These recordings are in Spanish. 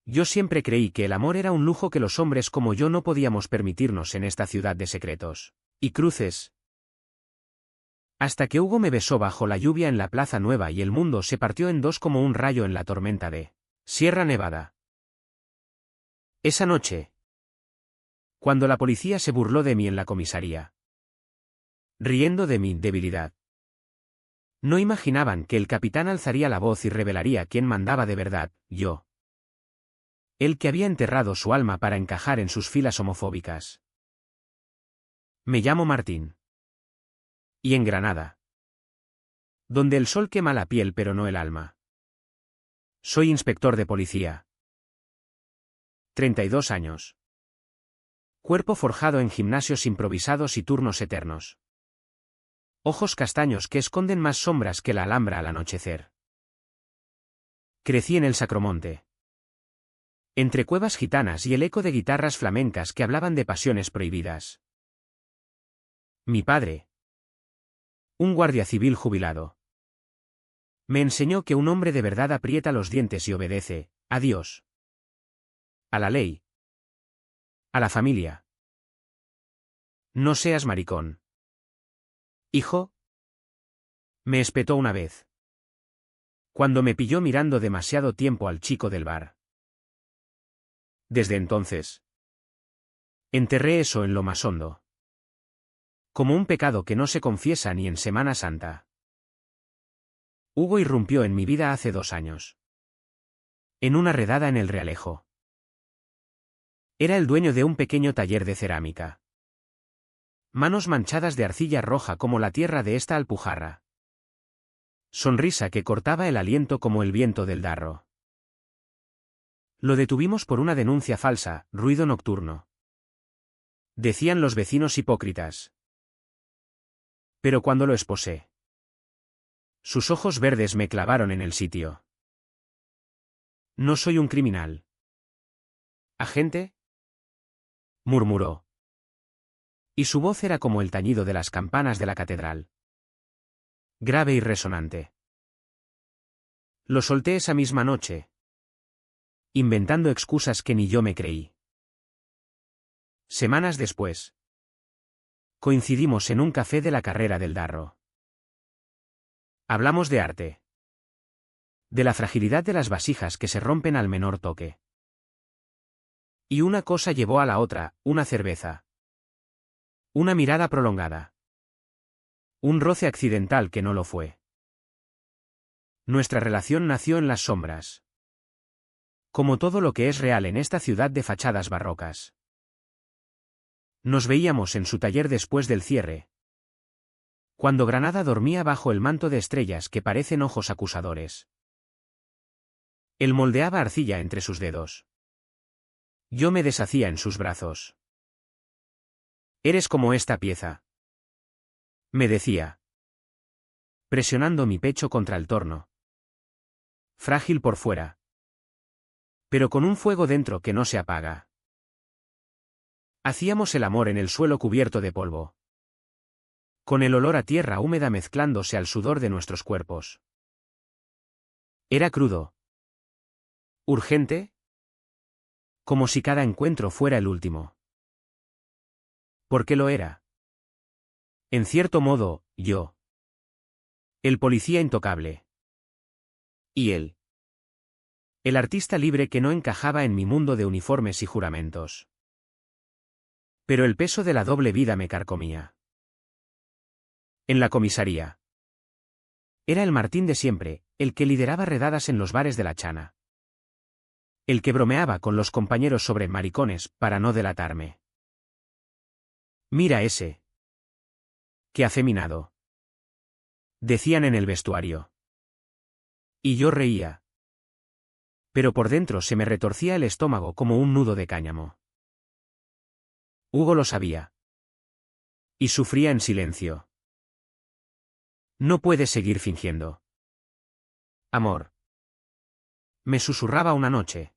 Yo siempre creí que el amor era un lujo que los hombres como yo no podíamos permitirnos en esta ciudad de secretos y cruces. Hasta que Hugo me besó bajo la lluvia en la Plaza Nueva y el mundo se partió en dos como un rayo en la tormenta de Sierra Nevada. Esa noche, cuando la policía se burló de mí en la comisaría, riendo de mi debilidad, no imaginaban que el capitán alzaría la voz y revelaría quién mandaba de verdad, yo. El que había enterrado su alma para encajar en sus filas homofóbicas. Me llamo Martín. Y en Granada, donde el sol quema la piel pero no el alma. Soy inspector de policía. 32 años. Cuerpo forjado en gimnasios improvisados y turnos eternos. Ojos castaños que esconden más sombras que la Alhambra al anochecer. Crecí en el Sacromonte. Entre cuevas gitanas y el eco de guitarras flamencas que hablaban de pasiones prohibidas. Mi padre, un guardia civil jubilado, me enseñó que un hombre de verdad aprieta los dientes y obedece, a Dios, a la ley, a la familia. No seas maricón. Hijo, me espetó una vez, cuando me pilló mirando demasiado tiempo al chico del bar. Desde entonces, enterré eso en lo más hondo. Como un pecado que no se confiesa ni en Semana Santa. Hugo irrumpió en mi vida hace 2 años. En una redada en el Realejo. Era el dueño de un pequeño taller de cerámica. Manos manchadas de arcilla roja como la tierra de esta Alpujarra. Sonrisa que cortaba el aliento como el viento del Darro. Lo detuvimos por una denuncia falsa, ruido nocturno. Decían los vecinos hipócritas. Pero cuando lo esposé, sus ojos verdes me clavaron en el sitio. No soy un criminal. ¿Agente? Murmuró. Y su voz era como el tañido de las campanas de la catedral. Grave y resonante. Lo solté esa misma noche, inventando excusas que ni yo me creí. Semanas después, coincidimos en un café de la carrera del Darro. Hablamos de arte. De la fragilidad de las vasijas que se rompen al menor toque. Y una cosa llevó a la otra, una cerveza. Una mirada prolongada. Un roce accidental que no lo fue. Nuestra relación nació en las sombras. Como todo lo que es real en esta ciudad de fachadas barrocas. Nos veíamos en su taller después del cierre. Cuando Granada dormía bajo el manto de estrellas que parecen ojos acusadores. Él moldeaba arcilla entre sus dedos. Yo me deshacía en sus brazos. Eres como esta pieza, me decía, presionando mi pecho contra el torno. Frágil por fuera, pero con un fuego dentro que no se apaga. Hacíamos el amor en el suelo cubierto de polvo, con el olor a tierra húmeda mezclándose al sudor de nuestros cuerpos. Era crudo. Urgente, como si cada encuentro fuera el último. ¿Por qué lo era? En cierto modo, yo. El policía intocable. Y él. El artista libre que no encajaba en mi mundo de uniformes y juramentos. Pero el peso de la doble vida me carcomía. En la comisaría. Era el Martín de siempre, el que lideraba redadas en los bares de la Chana. El que bromeaba con los compañeros sobre maricones, para no delatarme. Mira ese. Qué afeminado. Decían en el vestuario. Y yo reía. Pero por dentro se me retorcía el estómago como un nudo de cáñamo. Hugo lo sabía. Y sufría en silencio. No puedes seguir fingiendo. Amor. Me susurraba una noche.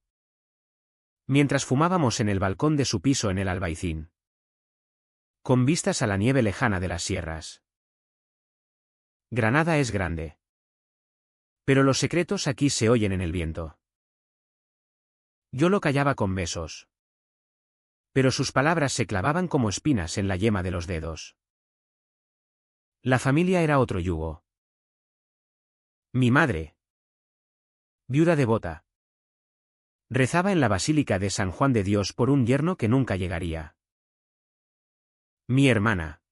Mientras fumábamos en el balcón de su piso en el Albaicín. Con vistas a la nieve lejana de las sierras. Granada es grande. Pero los secretos aquí se oyen en el viento. Yo lo callaba con besos. Pero sus palabras se clavaban como espinas en la yema de los dedos. La familia era otro yugo. Mi madre, viuda devota, rezaba en la Basílica de San Juan de Dios por un yerno que nunca llegaría. Mi hermana,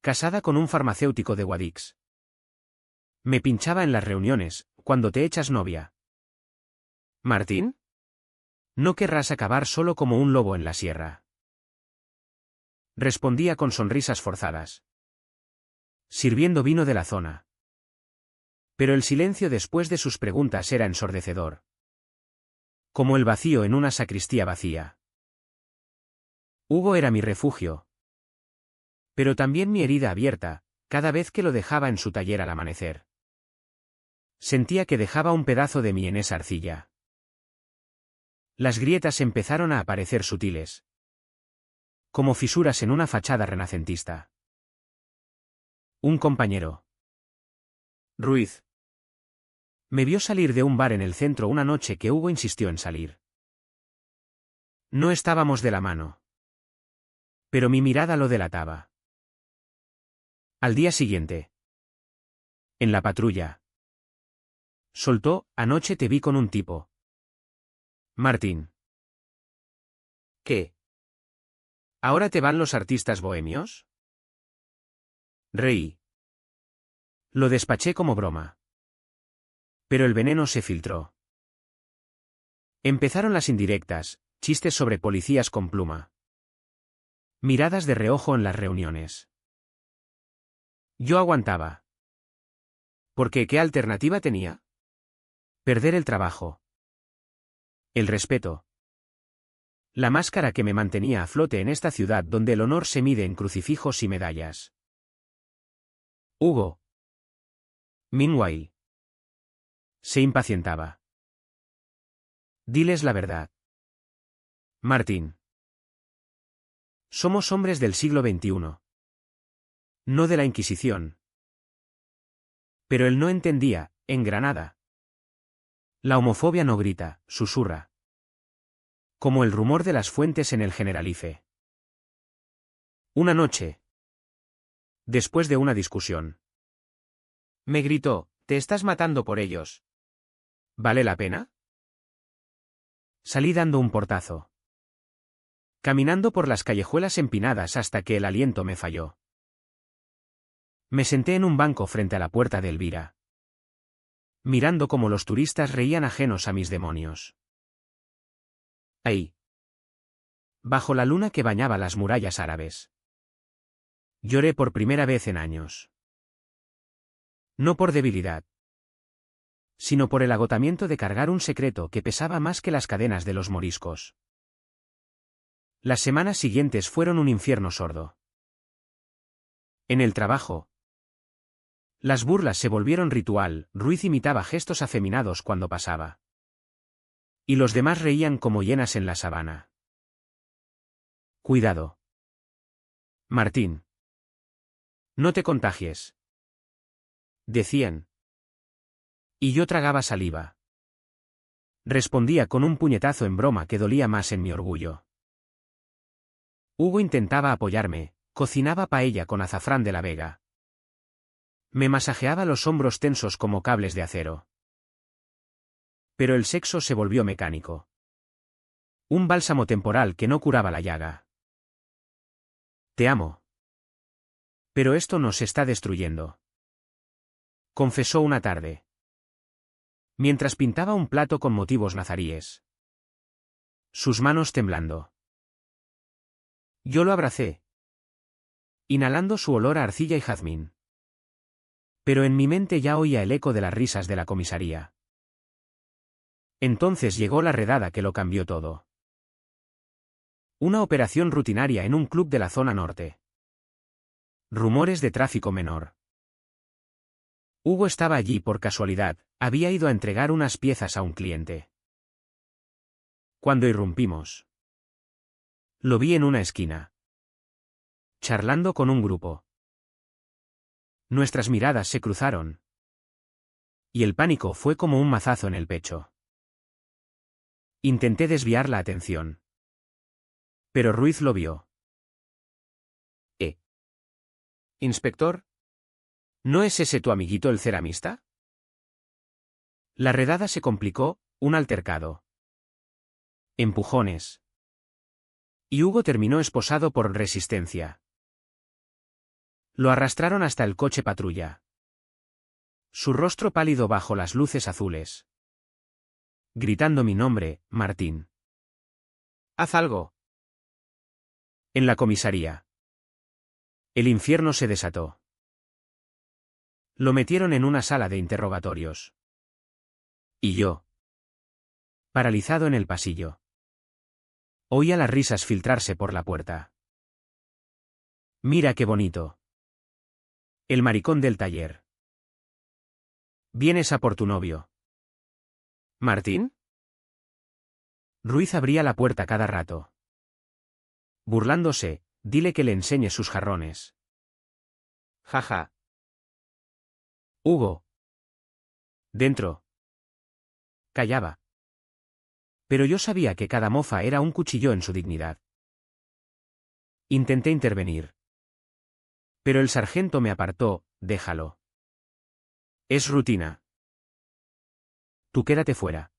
casada con un farmacéutico de Guadix, me pinchaba en las reuniones, cuando te echas novia. ¿Martín? No querrás acabar solo como un lobo en la sierra. Respondía con sonrisas forzadas, sirviendo vino de la zona. Pero el silencio después de sus preguntas era ensordecedor. Como el vacío en una sacristía vacía. Hugo era mi refugio. Pero también mi herida abierta, cada vez que lo dejaba en su taller al amanecer. Sentía que dejaba un pedazo de mí en esa arcilla. Las grietas empezaron a aparecer sutiles. Como fisuras en una fachada renacentista. Un compañero, Ruiz, me vio salir de un bar en el centro una noche que Hugo insistió en salir. No estábamos de la mano. Pero mi mirada lo delataba. Al día siguiente, en la patrulla, soltó: anoche te vi con un tipo. Martín. ¿Qué? ¿Ahora te van los artistas bohemios? Reí. Lo despaché como broma. Pero el veneno se filtró. Empezaron las indirectas, chistes sobre policías con pluma. Miradas de reojo en las reuniones. Yo aguantaba. Porque ¿qué alternativa tenía? Perder el trabajo. El respeto. La máscara que me mantenía a flote en esta ciudad donde el honor se mide en crucifijos y medallas. Hugo. Meanwhile. Se impacientaba. Diles la verdad. Martín. Somos hombres del siglo XXI. No de la Inquisición. Pero él no entendía, en Granada. La homofobia no grita, susurra. Como el rumor de las fuentes en el Generalife. Una noche, después de una discusión, me gritó: te estás matando por ellos. ¿Vale la pena? Salí dando un portazo. Caminando por las callejuelas empinadas hasta que el aliento me falló. Me senté en un banco frente a la puerta de Elvira, mirando cómo los turistas reían ajenos a mis demonios. Ahí, bajo la luna que bañaba las murallas árabes, lloré por primera vez en años. No por debilidad, sino por el agotamiento de cargar un secreto que pesaba más que las cadenas de los moriscos. Las semanas siguientes fueron un infierno sordo. En el trabajo, las burlas se volvieron ritual. Ruiz imitaba gestos afeminados cuando pasaba. Y los demás reían como hienas en la sabana. Cuidado, Martín. No te contagies, decían. Y yo tragaba saliva. Respondía con un puñetazo en broma que dolía más en mi orgullo. Hugo intentaba apoyarme, cocinaba paella con azafrán de la Vega. Me masajeaba los hombros tensos como cables de acero. Pero el sexo se volvió mecánico. Un bálsamo temporal que no curaba la llaga. Te amo. Pero esto nos está destruyendo, confesó una tarde, mientras pintaba un plato con motivos nazaríes. Sus manos temblando. Yo lo abracé, inhalando su olor a arcilla y jazmín. Pero en mi mente ya oía el eco de las risas de la comisaría. Entonces llegó la redada que lo cambió todo. Una operación rutinaria en un club de la zona norte. Rumores de tráfico menor. Hugo estaba allí por casualidad, había ido a entregar unas piezas a un cliente. Cuando irrumpimos, lo vi en una esquina, charlando con un grupo. Nuestras miradas se cruzaron. Y el pánico fue como un mazazo en el pecho. Intenté desviar la atención. Pero Ruiz lo vio. Inspector, ¿no es ese tu amiguito el ceramista? La redada se complicó, un altercado. Empujones. Y Hugo terminó esposado por resistencia. Lo arrastraron hasta el coche patrulla. Su rostro pálido bajo las luces azules. Gritando mi nombre, Martín. ¡Haz algo! En la comisaría. El infierno se desató. Lo metieron en una sala de interrogatorios. Y yo. Paralizado en el pasillo. Oía las risas filtrarse por la puerta. Mira qué bonito. El maricón del taller. Vienes a por tu novio. ¿Martín? Ruiz abría la puerta cada rato. Burlándose, dile que le enseñe sus jarrones. Jaja. Hugo. Dentro. Callaba. Pero yo sabía que cada mofa era un cuchillo en su dignidad. Intenté intervenir. Pero el sargento me apartó, déjalo. Es rutina. Tú quédate fuera.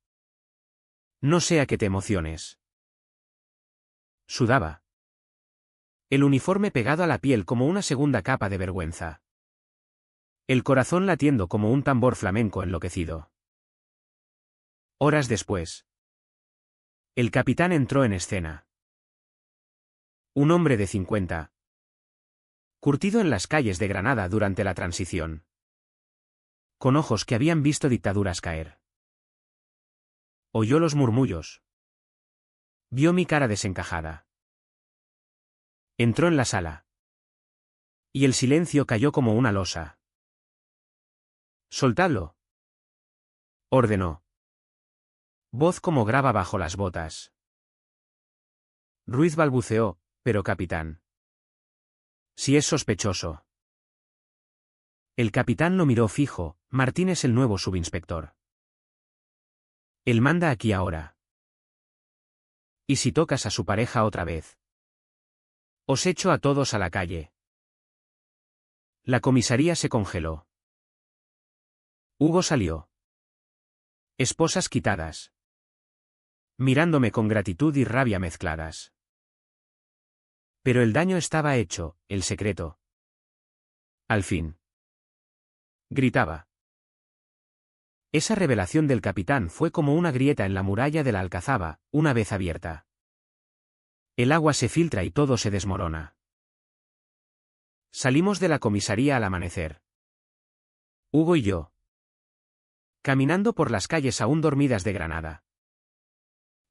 No sea que te emociones. Sudaba. El uniforme pegado a la piel como una segunda capa de vergüenza. El corazón latiendo como un tambor flamenco enloquecido. Horas después. El capitán entró en escena. Un hombre de 50. Curtido en las calles de Granada durante la transición. Con ojos que habían visto dictaduras caer. Oyó los murmullos. Vio mi cara desencajada. Entró en la sala. Y el silencio cayó como una losa. Soltadlo. Ordenó. Voz como grava bajo las botas. Ruiz balbuceó, pero capitán. Si es sospechoso. El capitán lo miró fijo, Martín es el nuevo subinspector. Él manda aquí ahora. ¿Y si tocas a su pareja otra vez? Os echo a todos a la calle. La comisaría se congeló. Hugo salió. Esposas quitadas. Mirándome con gratitud y rabia mezcladas. Pero el daño estaba hecho, el secreto. Al fin. Gritaba. Esa revelación del capitán fue como una grieta en la muralla de la Alcazaba, una vez abierta. El agua se filtra y todo se desmorona. Salimos de la comisaría al amanecer. Hugo y yo. Caminando por las calles aún dormidas de Granada.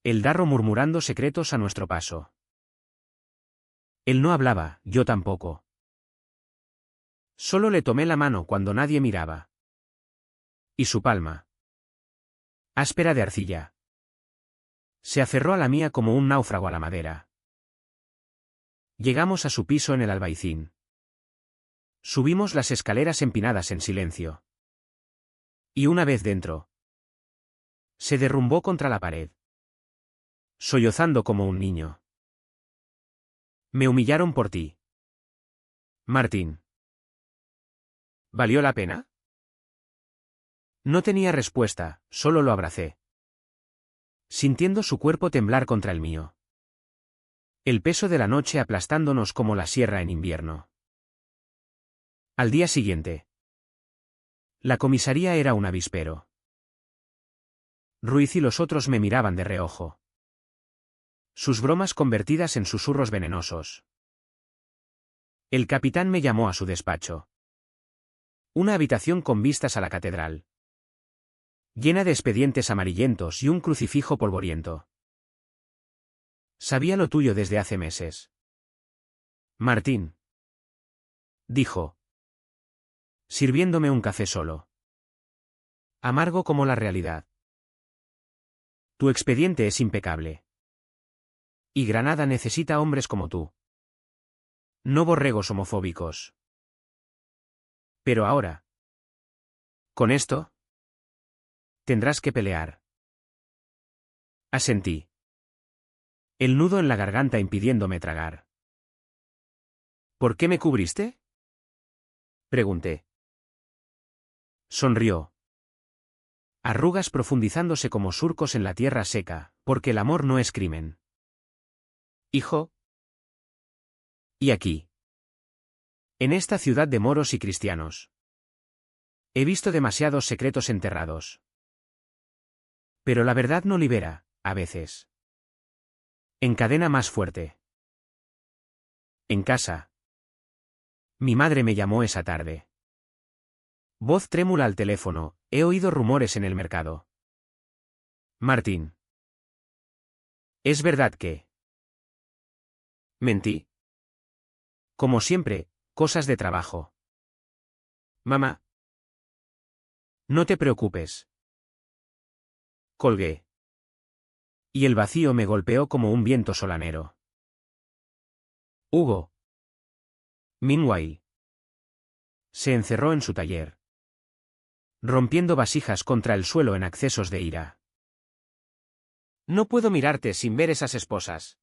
El Darro murmurando secretos a nuestro paso. Él no hablaba, yo tampoco. Solo le tomé la mano cuando nadie miraba. Y su palma. Áspera de arcilla. Se aferró a la mía como un náufrago a la madera. Llegamos a su piso en el Albaicín. Subimos las escaleras empinadas en silencio. Y una vez dentro. Se derrumbó contra la pared. Sollozando como un niño. Me humillaron por ti. Martín. ¿Valió la pena? No tenía respuesta, solo lo abracé. Sintiendo su cuerpo temblar contra el mío. El peso de la noche aplastándonos como la sierra en invierno. Al día siguiente. La comisaría era un avispero. Ruiz y los otros me miraban de reojo. Sus bromas convertidas en susurros venenosos. El capitán me llamó a su despacho. Una habitación con vistas a la catedral. Llena de expedientes amarillentos y un crucifijo polvoriento. Sabía lo tuyo desde hace meses. Martín. Dijo. Sirviéndome un café solo. Amargo como la realidad. Tu expediente es impecable. Y Granada necesita hombres como tú. No borregos homofóbicos. Pero ahora. Con esto. Tendrás que pelear. Asentí. El nudo en la garganta impidiéndome tragar. ¿Por qué me cubriste? Pregunté. Sonrió. Arrugas profundizándose como surcos en la tierra seca, porque el amor no es crimen. Hijo. Y aquí. En esta ciudad de moros y cristianos. He visto demasiados secretos enterrados. Pero la verdad no libera, a veces. Encadena más fuerte. En casa. Mi madre me llamó esa tarde. Voz trémula al teléfono, he oído rumores en el mercado. Martín. ¿Es verdad que? Mentí. Como siempre, cosas de trabajo. Mamá. No te preocupes. Colgué. Y el vacío me golpeó como un viento solanero. Hugo. Meanwhile. Se encerró en su taller, rompiendo vasijas contra el suelo en accesos de ira. No puedo mirarte sin ver esas esposas.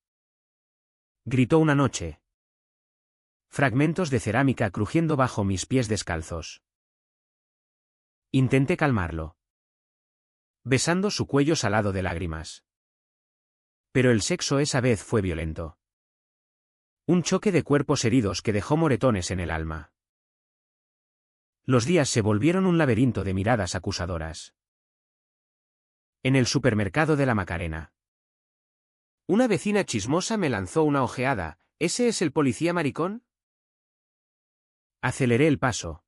Gritó una noche. Fragmentos de cerámica crujiendo bajo mis pies descalzos. Intenté calmarlo, besando su cuello salado de lágrimas. Pero el sexo esa vez fue violento. Un choque de cuerpos heridos que dejó moretones en el alma. Los días se volvieron un laberinto de miradas acusadoras. En el supermercado de la Macarena. Una vecina chismosa me lanzó una ojeada. ¿Ese es el policía maricón? Aceleré el paso.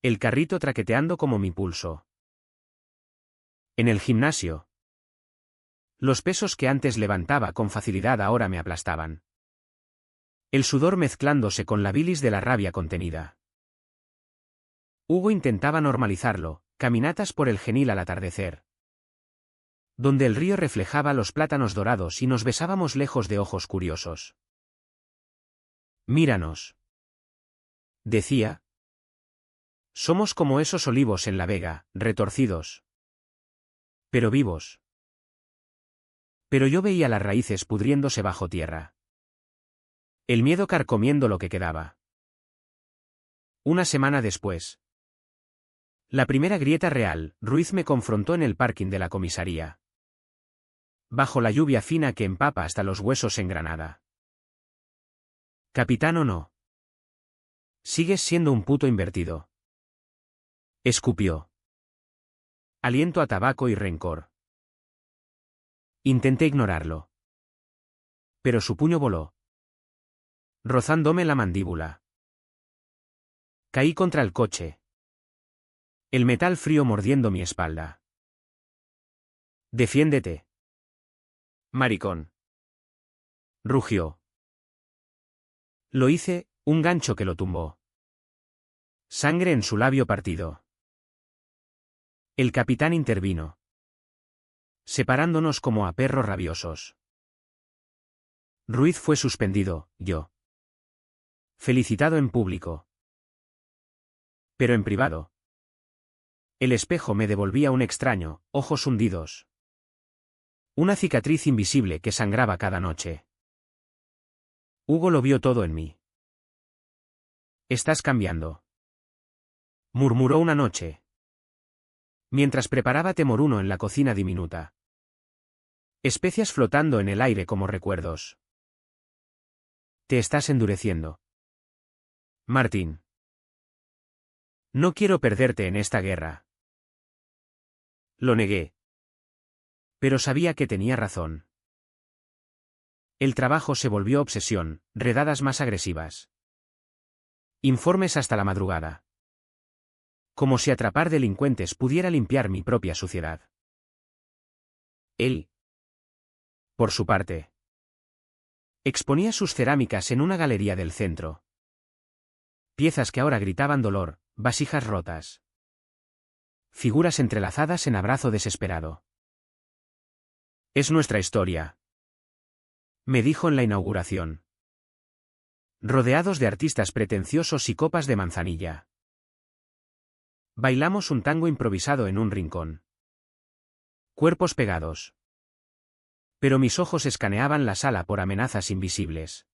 El carrito traqueteando como mi pulso. En el gimnasio. Los pesos que antes levantaba con facilidad ahora me aplastaban. El sudor mezclándose con la bilis de la rabia contenida. Hugo intentaba normalizarlo, caminatas por el Genil al atardecer, donde el río reflejaba los plátanos dorados y nos besábamos lejos de ojos curiosos. Míranos. Decía. Somos como esos olivos en la vega, retorcidos. Pero vivos. Pero yo veía las raíces pudriéndose bajo tierra. El miedo carcomiendo lo que quedaba. Una semana después. La primera grieta real, Ruiz me confrontó en el parking de la comisaría. Bajo la lluvia fina que empapa hasta los huesos en Granada. Capitán o no. Sigues siendo un puto invertido. Escupió. Aliento a tabaco y rencor. Intenté ignorarlo. Pero su puño voló, rozándome la mandíbula. Caí contra el coche. El metal frío mordiendo mi espalda. Defiéndete. Maricón. Rugió. Lo hice, un gancho que lo tumbó. Sangre en su labio partido. El capitán intervino, separándonos como a perros rabiosos. Ruiz fue suspendido, yo. Felicitado en público. Pero en privado. El espejo me devolvía un extraño, ojos hundidos. Una cicatriz invisible que sangraba cada noche. Hugo lo vio todo en mí. Estás cambiando. Murmuró una noche, mientras preparaba temoruno en la cocina diminuta. Especias flotando en el aire como recuerdos. Te estás endureciendo. Martín. No quiero perderte en esta guerra. Lo negué. Pero sabía que tenía razón. El trabajo se volvió obsesión, redadas más agresivas. Informes hasta la madrugada. Como si atrapar delincuentes pudiera limpiar mi propia suciedad. Él, por su parte, exponía sus cerámicas en una galería del centro. Piezas que ahora gritaban dolor, vasijas rotas. Figuras entrelazadas en abrazo desesperado. Es nuestra historia, me dijo en la inauguración. Rodeados de artistas pretenciosos y copas de manzanilla. Bailamos un tango improvisado en un rincón. Cuerpos pegados. Pero mis ojos escaneaban la sala por amenazas invisibles.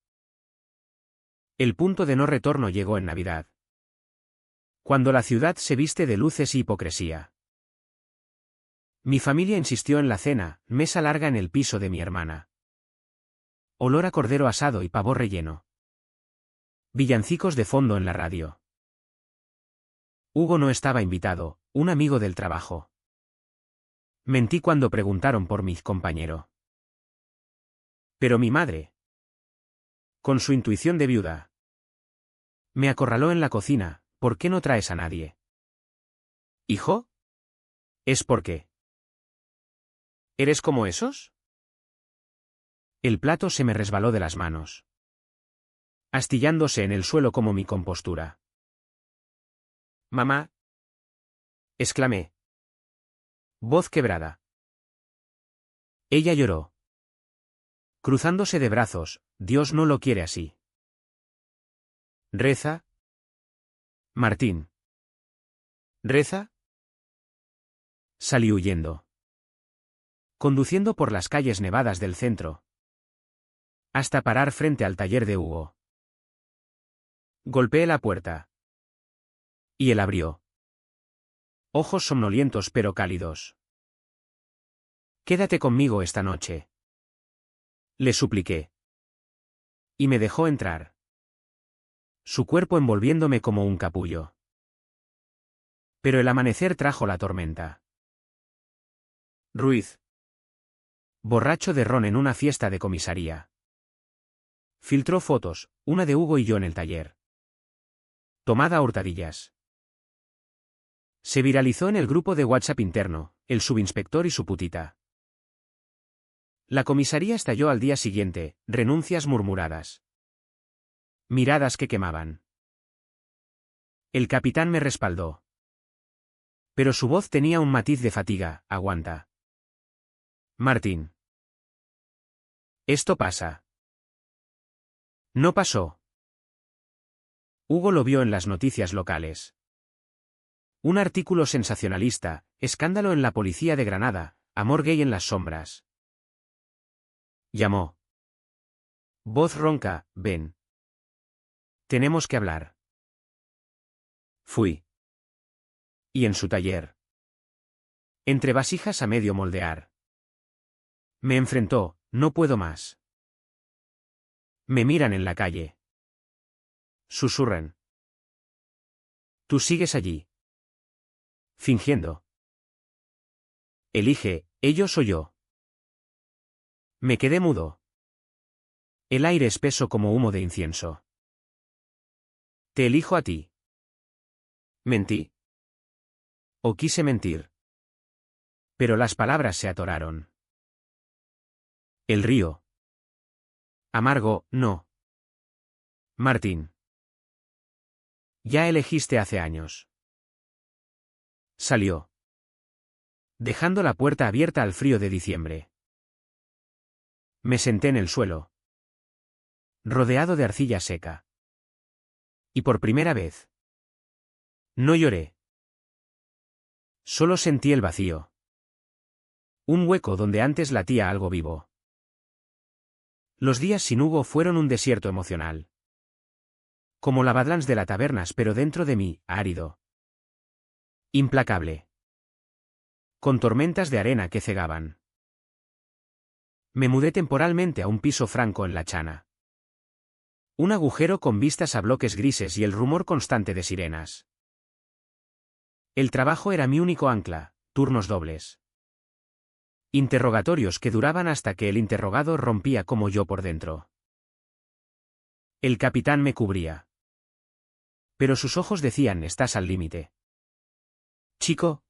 El punto de no retorno llegó en Navidad. Cuando la ciudad se viste de luces y hipocresía. Mi familia insistió en la cena, mesa larga en el piso de mi hermana. Olor a cordero asado y pavo relleno. Villancicos de fondo en la radio. Hugo no estaba invitado, un amigo del trabajo. Mentí cuando preguntaron por mi compañero. Pero mi madre, con su intuición de viuda, me acorraló en la cocina. ¿Por qué no traes a nadie? ¿Hijo? ¿Es porque eres como esos? El plato se me resbaló de las manos, astillándose en el suelo como mi compostura. Mamá, exclamé. Voz quebrada. Ella lloró, cruzándose de brazos. Dios no lo quiere así. Reza. Martín. ¿Reza? Salí huyendo. Conduciendo por las calles nevadas del centro, hasta parar frente al taller de Hugo. Golpeé la puerta. Y él abrió. Ojos somnolientos pero cálidos. Quédate conmigo esta noche. Le supliqué. Y me dejó entrar. Su cuerpo envolviéndome como un capullo. Pero el amanecer trajo la tormenta. Ruiz. Borracho de ron en una fiesta de comisaría. Filtró fotos, una de Hugo y yo en el taller. Tomada a hurtadillas. Se viralizó en el grupo de WhatsApp interno, el subinspector y su putita. La comisaría estalló al día siguiente, renuncias murmuradas. Miradas que quemaban. El capitán me respaldó. Pero su voz tenía un matiz de fatiga. Aguanta. Martín. Esto pasa. No pasó. Hugo lo vio en las noticias locales. Un artículo sensacionalista, escándalo en la policía de Granada, amor gay en las sombras. Llamó. Voz ronca, ven. Tenemos que hablar. Fui. Y en su taller. Entre vasijas a medio moldear. Me enfrentó, no puedo más. Me miran en la calle. Susurran. Tú sigues allí. Fingiendo. Elige, ellos o yo. Me quedé mudo. El aire espeso como humo de incienso. Te elijo a ti. Mentí. O quise mentir. Pero las palabras se atoraron. El río. Amargo, no. Martín. Ya elegiste hace años. Salió. Dejando la puerta abierta al frío de diciembre. Me senté en el suelo. Rodeado de arcilla seca. Y por primera vez. No lloré. Solo sentí el vacío. Un hueco donde antes latía algo vivo. Los días sin Hugo fueron un desierto emocional. Como la Badlands de la Tabernas pero dentro de mí, árido. Implacable. Con tormentas de arena que cegaban. Me mudé temporalmente a un piso franco en La Chana. Un agujero con vistas a bloques grises y el rumor constante de sirenas. El trabajo era mi único ancla, turnos dobles. Interrogatorios que duraban hasta que el interrogado rompía como yo por dentro. El capitán me cubría. Pero sus ojos decían: estás al límite. Chico.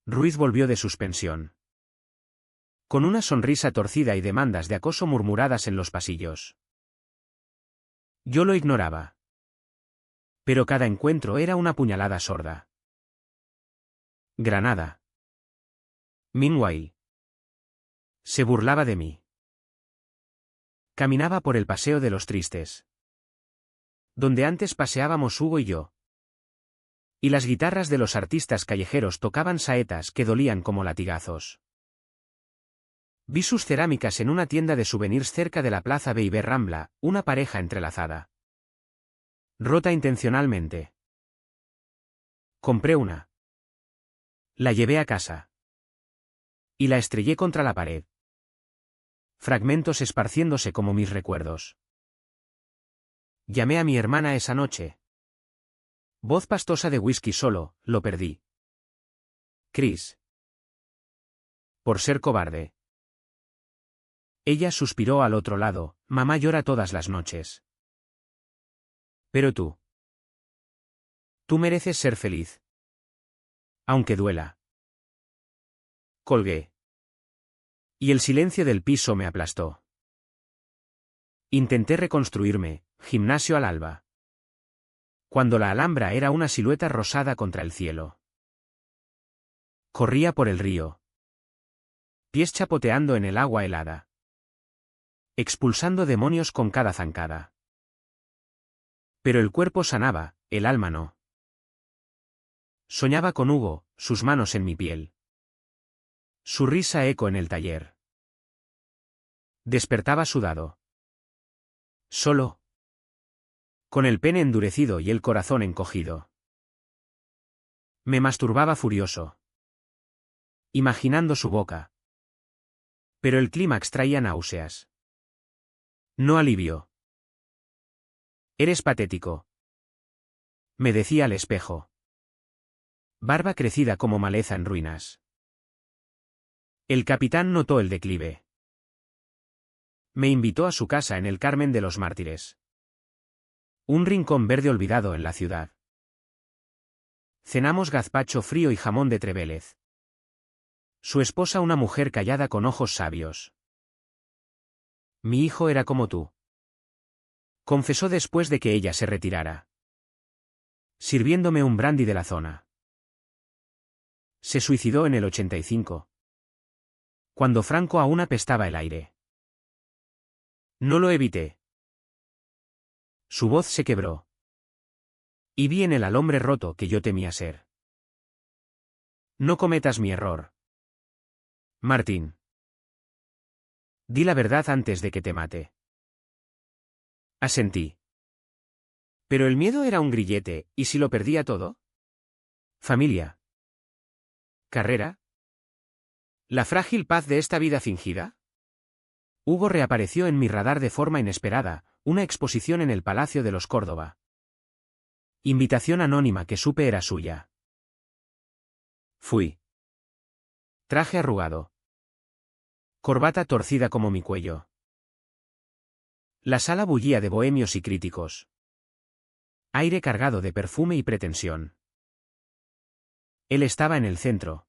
Ruiz volvió de suspensión. Con una sonrisa torcida y demandas de acoso murmuradas en los pasillos. Yo lo ignoraba. Pero cada encuentro era una puñalada sorda. Granada. Meanwhile. Se burlaba de mí. Caminaba por el Paseo de los Tristes. Donde antes paseábamos Hugo y yo. Y las guitarras de los artistas callejeros tocaban saetas que dolían como latigazos. Vi sus cerámicas en una tienda de souvenirs cerca de la plaza Beiber Rambla, una pareja entrelazada. Rota intencionalmente. Compré una. La llevé a casa. Y la estrellé contra la pared. Fragmentos esparciéndose como mis recuerdos. Llamé a mi hermana esa noche. Voz pastosa de whisky solo, lo perdí. Chris. Por ser cobarde. Ella suspiró al otro lado, mamá llora todas las noches. Pero tú. Tú mereces ser feliz. Aunque duela. Colgué. Y el silencio del piso me aplastó. Intenté reconstruirme, gimnasio al alba. Cuando la Alhambra era una silueta rosada contra el cielo. Corría por el río. Pies chapoteando en el agua helada. Expulsando demonios con cada zancada. Pero el cuerpo sanaba, el alma no. Soñaba con Hugo, sus manos en mi piel. Su risa eco en el taller. Despertaba sudado. Solo. Con el pene endurecido y el corazón encogido. Me masturbaba furioso. Imaginando su boca. Pero el clímax traía náuseas. No alivio. Eres patético. Me decía al espejo. Barba crecida como maleza en ruinas. El capitán notó el declive. Me invitó a su casa en el Carmen de los Mártires. Un rincón verde olvidado en la ciudad. Cenamos gazpacho frío y jamón de Trevélez. Su esposa una mujer callada con ojos sabios. Mi hijo era como tú. Confesó después de que ella se retirara. Sirviéndome un brandy de la zona. Se suicidó en el 85. Cuando Franco aún apestaba el aire. No lo evité. Su voz se quebró. Y vi en él al hombre roto que yo temía ser. No cometas mi error. Martín. Di la verdad antes de que te mate. Asentí. Pero el miedo era un grillete, ¿y si lo perdía todo? Familia. Carrera. ¿La frágil paz de esta vida fingida? Hugo reapareció en mi radar de forma inesperada, una exposición en el Palacio de los Córdoba. Invitación anónima que supe era suya. Fui. Traje arrugado. Corbata torcida como mi cuello. La sala bullía de bohemios y críticos. Aire cargado de perfume y pretensión. Él estaba en el centro.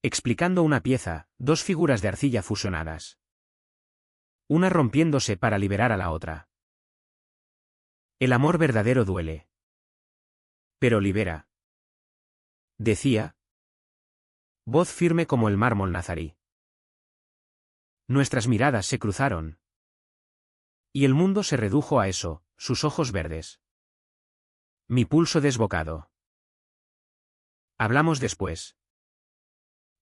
Explicando una pieza, dos figuras de arcilla fusionadas. Una rompiéndose para liberar a la otra. El amor verdadero duele. Pero libera. Decía. Voz firme como el mármol nazarí. Nuestras miradas se cruzaron. Y el mundo se redujo a eso, sus ojos verdes. Mi pulso desbocado. Hablamos después.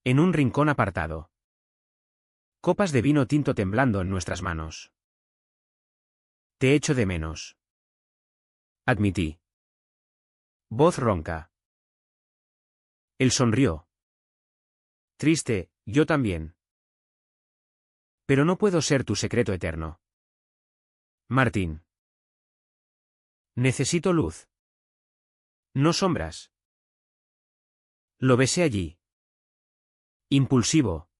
En un rincón apartado. Copas de vino tinto temblando en nuestras manos. Te echo de menos. Admití. Voz ronca. Él sonrió. Triste, yo también. Pero no puedo ser tu secreto eterno. Martín. Necesito luz. No sombras. Lo besé allí. Impulsivo.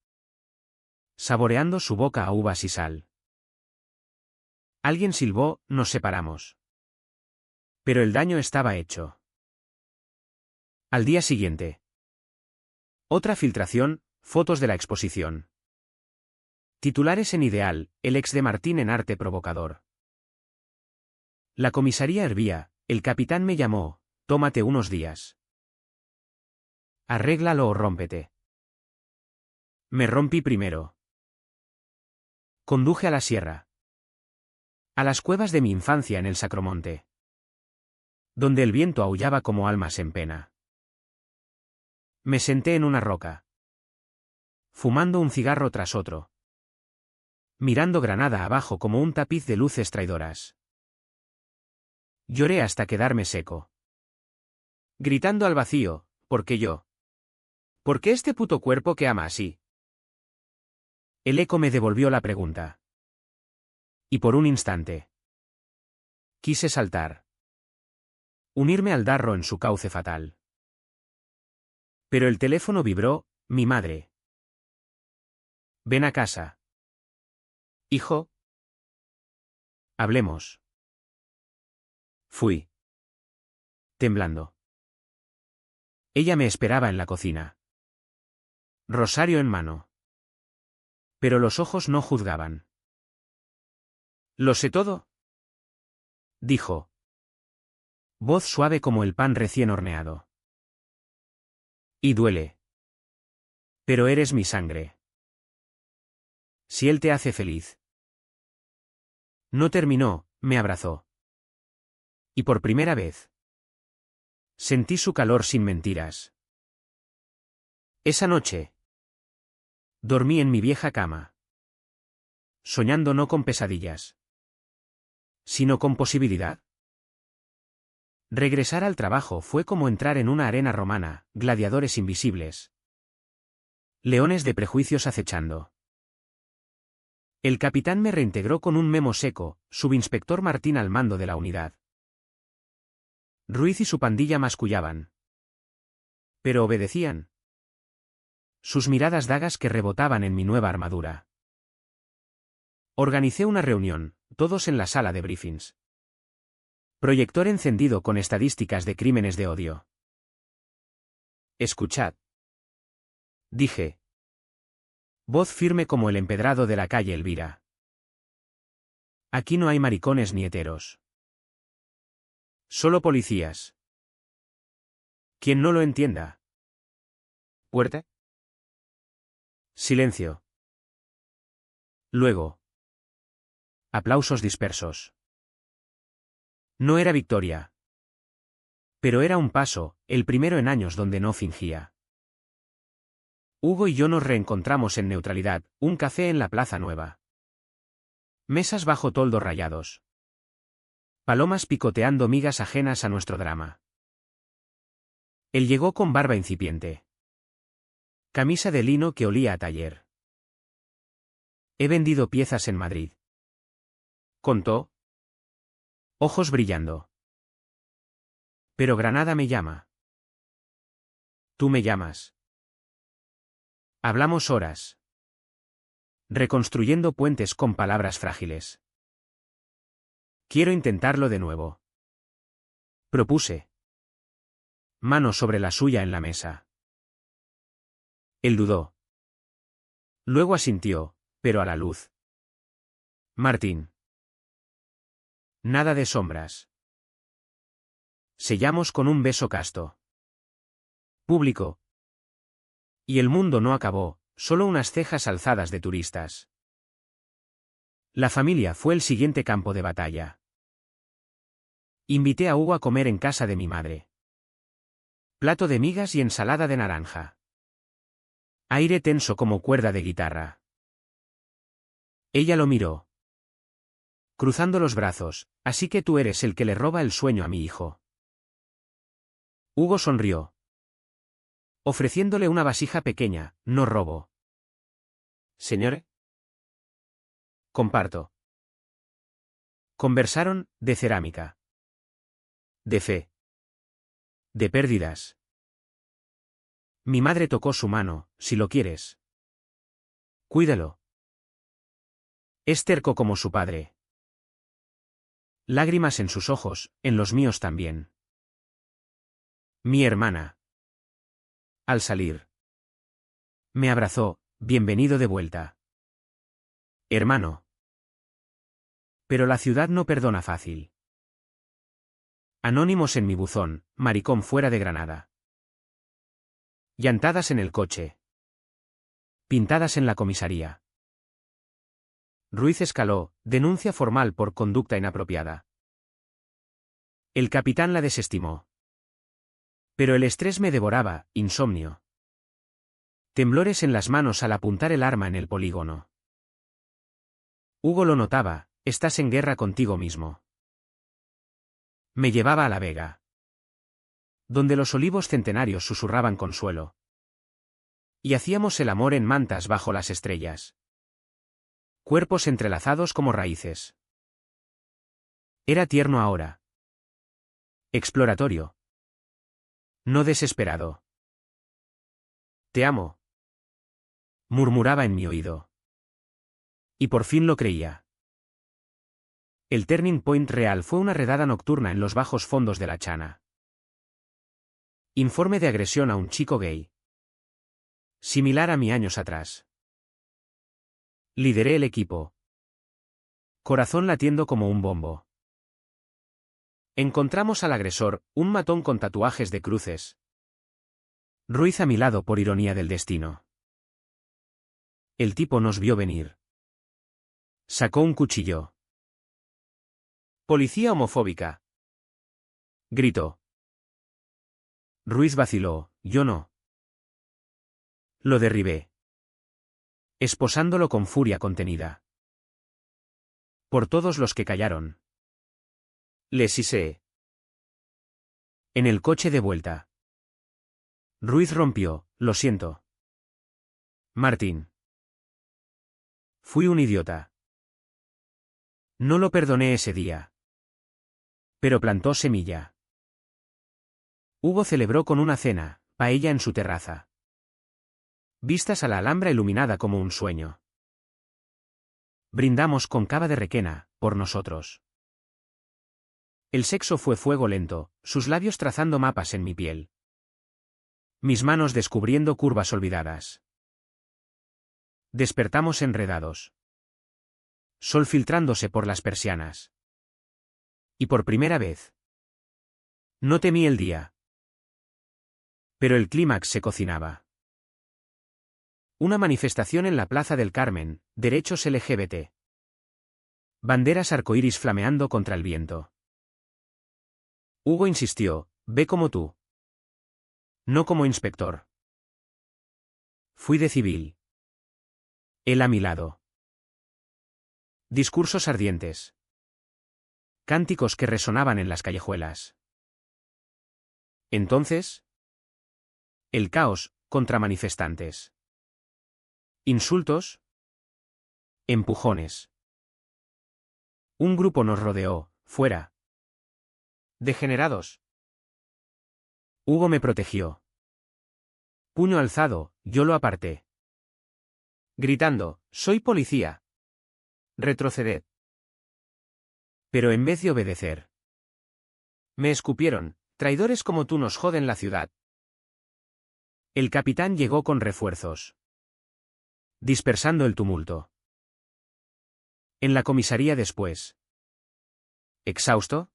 Saboreando su boca a uvas y sal. Alguien silbó, nos separamos. Pero el daño estaba hecho. Al día siguiente. Otra filtración, fotos de la exposición. Titulares en Ideal, el ex de Martín en arte provocador. La comisaría hervía, el capitán me llamó, tómate unos días. Arréglalo o rómpete. Me rompí primero. Conduje a la sierra. A las cuevas de mi infancia en el Sacromonte. Donde el viento aullaba como almas en pena. Me senté en una roca. fumando un cigarro tras otro, mirando Granada abajo como un tapiz de luces traidoras. Lloré hasta quedarme seco, gritando al vacío, ¿por qué yo? ¿Por qué este puto cuerpo que ama así? El eco me devolvió la pregunta. Y por un instante quise saltar, unirme al Darro en su cauce fatal. Pero el teléfono vibró, mi madre. Ven a casa. Hijo. Hablemos. Fui. Temblando. Ella me esperaba en la cocina, rosario en mano. Pero los ojos no juzgaban. Lo sé todo, dijo. Voz suave como el pan recién horneado. Y duele. Pero eres mi sangre. Si él te hace feliz. No terminó, me abrazó. Y por primera vez sentí su calor sin mentiras. Esa noche dormí en mi vieja cama, soñando no con pesadillas, sino con posibilidad. Regresar al trabajo fue como entrar en una arena romana, gladiadores invisibles, leones de prejuicios acechando. El capitán me reintegró con un memo seco, subinspector Martín al mando de la unidad. Ruiz y su pandilla mascullaban. Pero obedecían. Sus miradas dagas que rebotaban en mi nueva armadura. Organicé una reunión, todos en la sala de briefings. Proyector encendido con estadísticas de crímenes de odio. Escuchad, dije. Voz firme como el empedrado de la calle Elvira. Aquí no hay maricones ni heteros. Solo policías. Quien no lo entienda. ¿Puerta? Silencio. Luego. Aplausos dispersos. No era victoria. Pero era un paso, el primero en años donde no fingía. Hugo y yo nos reencontramos en neutralidad, un café en la Plaza Nueva. Mesas bajo toldos rayados. Palomas picoteando migas ajenas a nuestro drama. Él llegó con barba incipiente. Camisa de lino que olía a taller. He vendido piezas en Madrid. Contó. Ojos brillando. Pero Granada me llama. Tú me llamas. Hablamos horas. Reconstruyendo puentes con palabras frágiles. Quiero intentarlo de nuevo. Propuse. Mano sobre la suya en la mesa. Él dudó. Luego asintió, pero a la luz. Martín. Nada de sombras. Sellamos con un beso casto. Público. Y el mundo no acabó, solo unas cejas alzadas de turistas. La familia fue el siguiente campo de batalla. Invité a Hugo a comer en casa de mi madre. Plato de migas y ensalada de naranja. Aire tenso como cuerda de guitarra. Ella lo miró. Cruzando los brazos, así que tú eres el que le roba el sueño a mi hijo. Hugo sonrió. Ofreciéndole una vasija pequeña, no robo. Señor. Comparto. Conversaron, de cerámica. De fe. De pérdidas. Mi madre tocó su mano, si lo quieres. Cuídalo. Es terco como su padre. Lágrimas en sus ojos, en los míos también. Mi hermana. Al salir. Me abrazó, bienvenido de vuelta. Hermano. Pero la ciudad no perdona fácil. Anónimos en mi buzón, maricón fuera de Granada. Llantadas en el coche. Pintadas en la comisaría. Ruiz escaló, denuncia formal por conducta inapropiada. El capitán la desestimó. Pero el estrés me devoraba, insomnio. Temblores en las manos al apuntar el arma en el polígono. Hugo lo notaba, estás en guerra contigo mismo. Me llevaba a La Vega, donde los olivos centenarios susurraban consuelo. Y hacíamos el amor en mantas bajo las estrellas. Cuerpos entrelazados como raíces. Era tierno ahora. Exploratorio. No desesperado. Te amo, murmuraba en mi oído. Y por fin lo creía. El turning point real fue una redada nocturna en los bajos fondos de la Chana. Informe de agresión a un chico gay. Similar a mi años atrás. Lideré el equipo. Corazón latiendo como un bombo. Encontramos al agresor, un matón con tatuajes de cruces. Ruiz a mi lado por ironía del destino. El tipo nos vio venir. Sacó un cuchillo. Policía homofóbica. Gritó. Ruiz vaciló, yo no. Lo derribé. Esposándolo con furia contenida. Por todos los que callaron. Les hice. En el coche de vuelta. Ruiz rompió, lo siento. Martín. Fui un idiota. No lo perdoné ese día. Pero plantó semilla. Hugo celebró con una cena, paella en su terraza. Vistas a la Alhambra iluminada como un sueño. Brindamos con cava de Requena, por nosotros. El sexo fue fuego lento, sus labios trazando mapas en mi piel. Mis manos descubriendo curvas olvidadas. Despertamos enredados. Sol filtrándose por las persianas. Y por primera vez. No temí el día. Pero el clímax se cocinaba. Una manifestación en la Plaza del Carmen, derechos LGBT. Banderas arcoíris flameando contra el viento. Hugo insistió, ve como tú. No como inspector. Fui de civil. Él a mi lado. Discursos ardientes. Cánticos que resonaban en las callejuelas. Entonces, el caos, contra manifestantes. Insultos. Empujones. Un grupo nos rodeó, fuera. Degenerados. Hugo me protegió. Puño alzado, yo lo aparté. Gritando, soy policía. Retroceded. Pero en vez de obedecer. Me escupieron, traidores como tú nos joden la ciudad. El capitán llegó con refuerzos. Dispersando el tumulto. En la comisaría después. ¿Exhausto?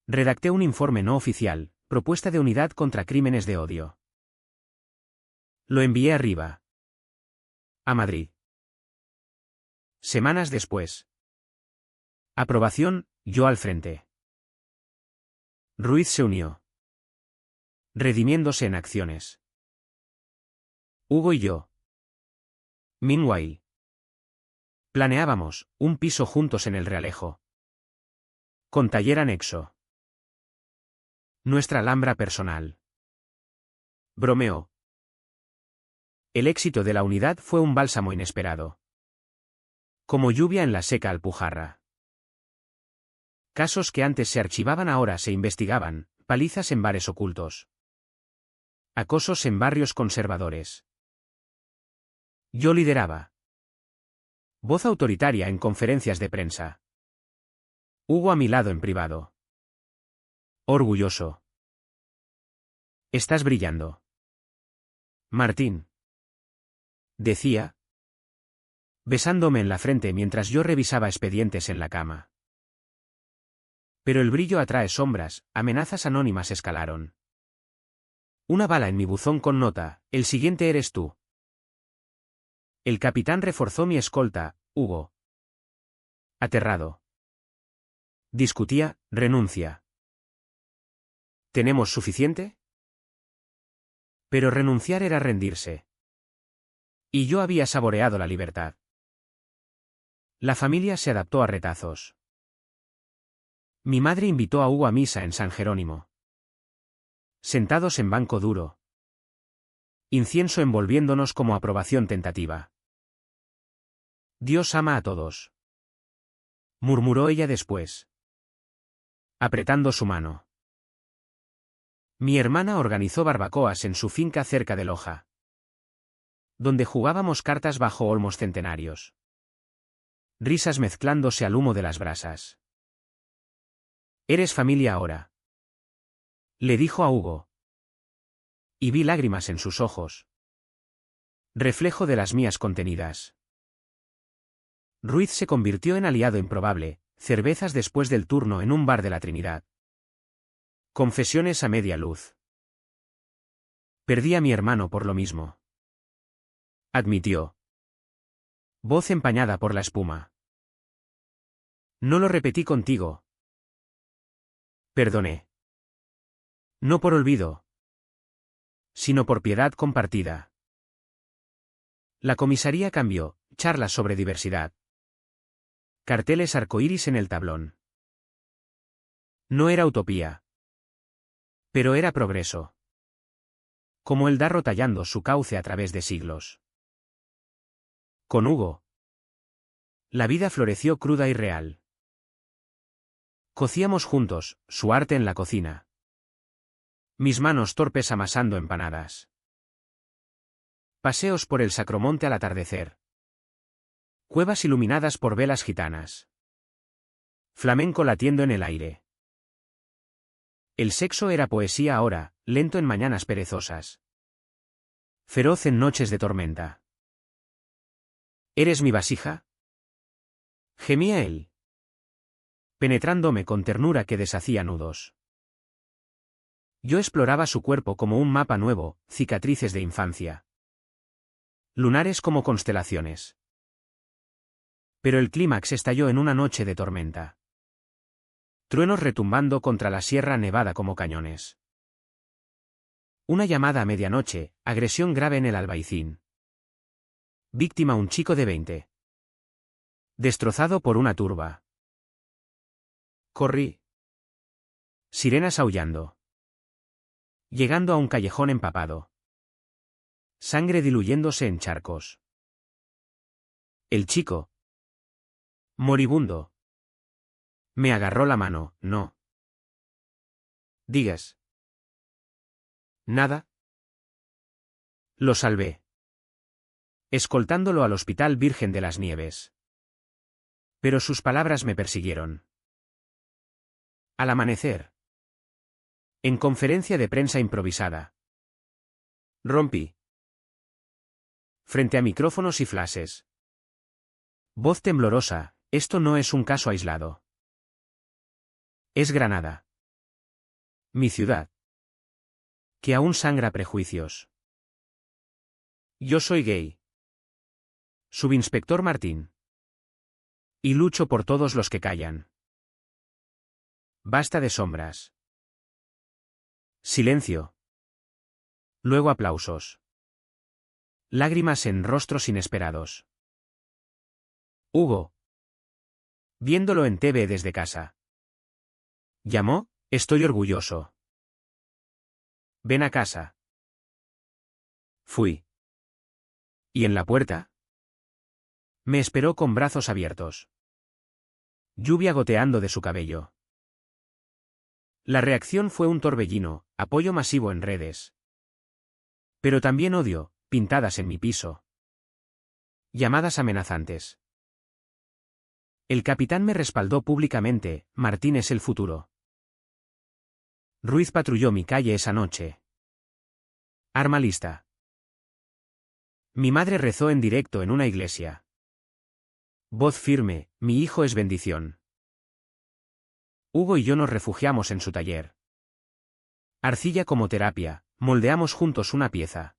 Redacté un informe no oficial, propuesta de unidad contra crímenes de odio. Lo envié arriba. A Madrid. Semanas después. Aprobación, yo al frente. Ruiz se unió. Redimiéndose en acciones. Hugo y yo. Meanwhile. Planeábamos, un piso juntos en el Realejo. Con taller anexo. Nuestra Alhambra personal. Bromeó. El éxito de la unidad fue un bálsamo inesperado. Como lluvia en la seca Alpujarra. Casos que antes se archivaban ahora se investigaban, palizas en bares ocultos. Acosos en barrios conservadores. Yo lideraba. Voz autoritaria en conferencias de prensa. Hugo a mi lado en privado. Orgulloso. Estás brillando. Martín. Decía. Besándome en la frente mientras yo revisaba expedientes en la cama. Pero el brillo atrae sombras, amenazas anónimas escalaron. Una bala en mi buzón con nota, el siguiente eres tú. El capitán reforzó mi escolta, Hugo. Aterrado. Discutía, renuncia. ¿Tenemos suficiente? Pero renunciar era rendirse. Y yo había saboreado la libertad. La familia se adaptó a retazos. Mi madre invitó a Hugo a misa en San Jerónimo. Sentados en banco duro. Incienso envolviéndonos como aprobación tentativa. Dios ama a todos. Murmuró ella después, apretando su mano. Mi hermana organizó barbacoas en su finca cerca de Loja, donde jugábamos cartas bajo olmos centenarios. Risas mezclándose al humo de las brasas. Eres familia ahora, le dijo a Hugo. Y vi lágrimas en sus ojos. Reflejo de las mías contenidas. Ruiz se convirtió en aliado improbable, cervezas después del turno en un bar de la Trinidad. Confesiones a media luz. Perdí a mi hermano por lo mismo. Admitió. Voz empañada por la espuma. No lo repetí contigo. Perdoné. No por olvido, sino por piedad compartida. La comisaría cambió, charlas sobre diversidad. Carteles arcoíris en el tablón. No era utopía. Pero era progreso. Como el Darro tallando su cauce a través de siglos. Con Hugo. La vida floreció cruda y real. Cocíamos juntos, su arte en la cocina. Mis manos torpes amasando empanadas. Paseos por el Sacromonte al atardecer. Cuevas iluminadas por velas gitanas. Flamenco latiendo en el aire. El sexo era poesía ahora, lento en mañanas perezosas. Feroz en noches de tormenta. ¿Eres mi vasija? Gemía él, penetrándome con ternura que deshacía nudos. Yo exploraba su cuerpo como un mapa nuevo, cicatrices de infancia. Lunares como constelaciones. Pero el clímax estalló en una noche de tormenta. Truenos retumbando contra la sierra nevada como cañones. Una llamada a medianoche, agresión grave en el Albaicín. Víctima un chico de 20. Destrozado por una turba. Corrí. Sirenas aullando. Llegando a un callejón empapado. Sangre diluyéndose en charcos. El chico. Moribundo. Me agarró la mano, no. Digas. ¿Nada? Lo salvé. Escoltándolo al Hospital Virgen de las Nieves. Pero sus palabras me persiguieron. Al amanecer. En conferencia de prensa improvisada. Rompí. Frente a micrófonos y flashes. Voz temblorosa, esto no es un caso aislado. Es Granada. Mi ciudad. Que aún sangra prejuicios. Yo soy gay. Subinspector Martín. Y lucho por todos los que callan. Basta de sombras. Silencio. Luego aplausos. Lágrimas en rostros inesperados. Hugo. Viéndolo en TV desde casa. Llamó, estoy orgulloso. Ven a casa. Fui. ¿Y en la puerta? Me esperó con brazos abiertos. Lluvia goteando de su cabello. La reacción fue un torbellino, apoyo masivo en redes. Pero también odio, pintadas en mi piso. Llamadas amenazantes. El capitán me respaldó públicamente, Martín es el futuro. Ruiz patrulló mi calle esa noche. Arma lista. Mi madre rezó en directo en una iglesia. Voz firme, mi hijo es bendición. Hugo y yo nos refugiamos en su taller. Arcilla como terapia, moldeamos juntos una pieza.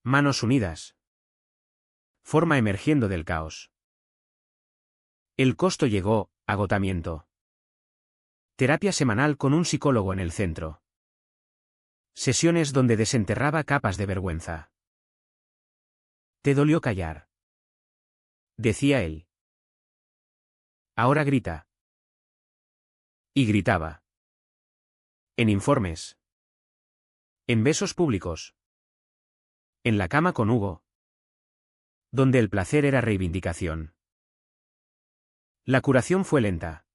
Manos unidas. Forma emergiendo del caos. El costo llegó, agotamiento. Terapia semanal con un psicólogo en el centro. Sesiones donde desenterraba capas de vergüenza. Te dolió callar. Decía él. Ahora grita. Y gritaba. En informes. En besos públicos. En la cama con Hugo. Donde el placer era reivindicación. La curación fue lenta.